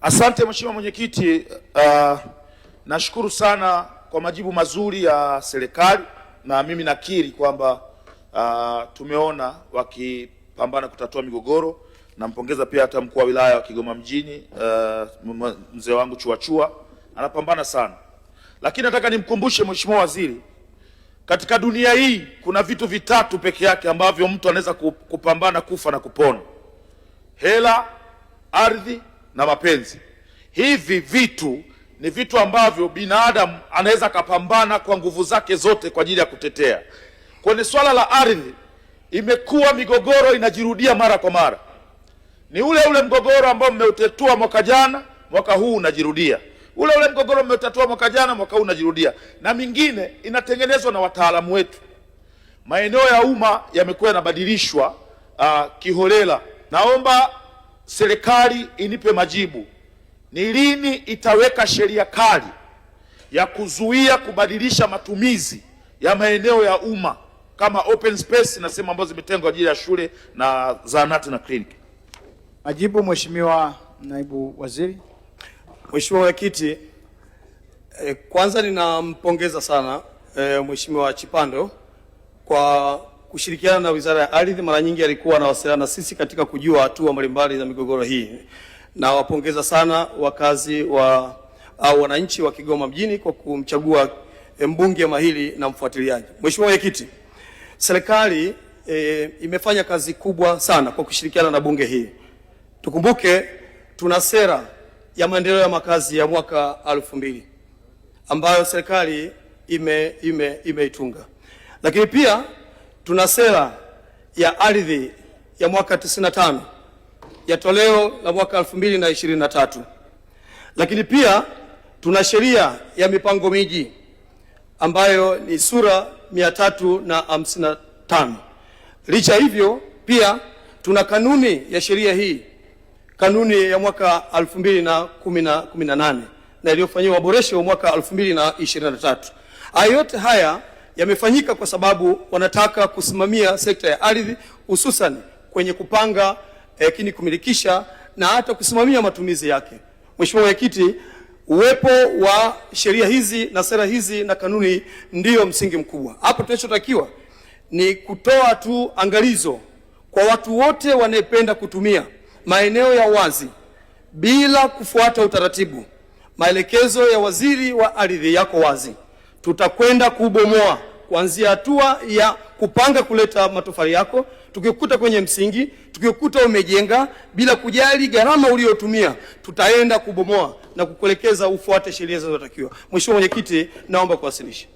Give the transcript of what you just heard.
Asante Mheshimiwa Mwenyekiti, nashukuru sana kwa majibu mazuri ya serikali, na mimi nakiri kwamba tumeona wakipambana kutatua migogoro. Nampongeza pia hata mkuu wa wilaya wa Kigoma mjini, mzee wangu Chuachua anapambana sana. Lakini nataka nimkumbushe Mheshimiwa Waziri, katika dunia hii kuna vitu vitatu peke yake ambavyo mtu anaweza kupambana kufa na kupona: hela, ardhi na mapenzi. Hivi vitu ni vitu ambavyo binadamu anaweza kapambana kwa nguvu zake zote kwa ajili ya kutetea. Kwenye swala la ardhi, imekuwa migogoro inajirudia mara kwa mara. Ni ule mgogoro ambao mmeutatua mwaka jana, mwaka huu unajirudia. Ule mgogoro mmeutatua mwaka jana, mwaka huu unajirudia. Na mingine inatengenezwa na wataalamu wetu. Maeneo ya umma yamekuwa yanabadilishwa kiholela. Naomba serikali inipe majibu. Ni lini itaweka sheria kali ya kuzuia kubadilisha matumizi ya maeneo ya umma kama open space na sehemu ambazo zimetengwa kwa ajili ya shule na zahanati na kliniki? Majibu, Mheshimiwa Naibu Waziri. Mheshimiwa Mwenyekiti, kwanza ninampongeza sana Mheshimiwa Chipando kwa kushirikiana na Wizara ya Ardhi. Mara nyingi alikuwa anawasiliana na sisi katika kujua hatua mbalimbali za migogoro hii. Na wapongeza sana wakazi au wananchi wa Kigoma mjini kwa kumchagua mbunge mahiri na mfuatiliaji. Mheshimiwa Mwenyekiti, serikali imefanya kazi kubwa sana kwa kushirikiana na bunge hii. Tukumbuke tuna sera ya maendeleo ya makazi ya mwaka 2000 ambayo serikali imeitunga. Lakini pia tuna sera ya ardhi ya mwaka 95 ya toleo la mwaka 2023. Lakini pia tuna sheria ya mipango miji ambayo ni sura 355. Licha hivyo pia tuna kanuni ya sheria hii, kanuni ya mwaka 2018 na iliyofanyiwa maboresho mwaka 2023. Yote haya yamefanyika kwa sababu wanataka kusimamia sekta ya ardhi, hususan kwenye kupanga lakini kumilikisha na hata kusimamia matumizi yake. Mheshimiwa Mwenyekiti, uwepo wa sheria hizi na sera hizi na kanuni ndiyo msingi mkubwa. Hapo tunachotakiwa ni kutoa tu angalizo kwa watu wote wanayependa kutumia maeneo ya wazi bila kufuata utaratibu. Maelekezo ya Waziri wa Ardhi yako wazi. Tutakwenda kubomoa kuanzia hatua ya kupanga kuleta matofali yako, tukikuta kwenye msingi, tukikuta umejenga bila kujali gharama uliyotumia, tutaenda kubomoa na kukuelekeza ufuate sheria zinazotakiwa. Mheshimiwa Mwenyekiti, naomba kuwasilisha.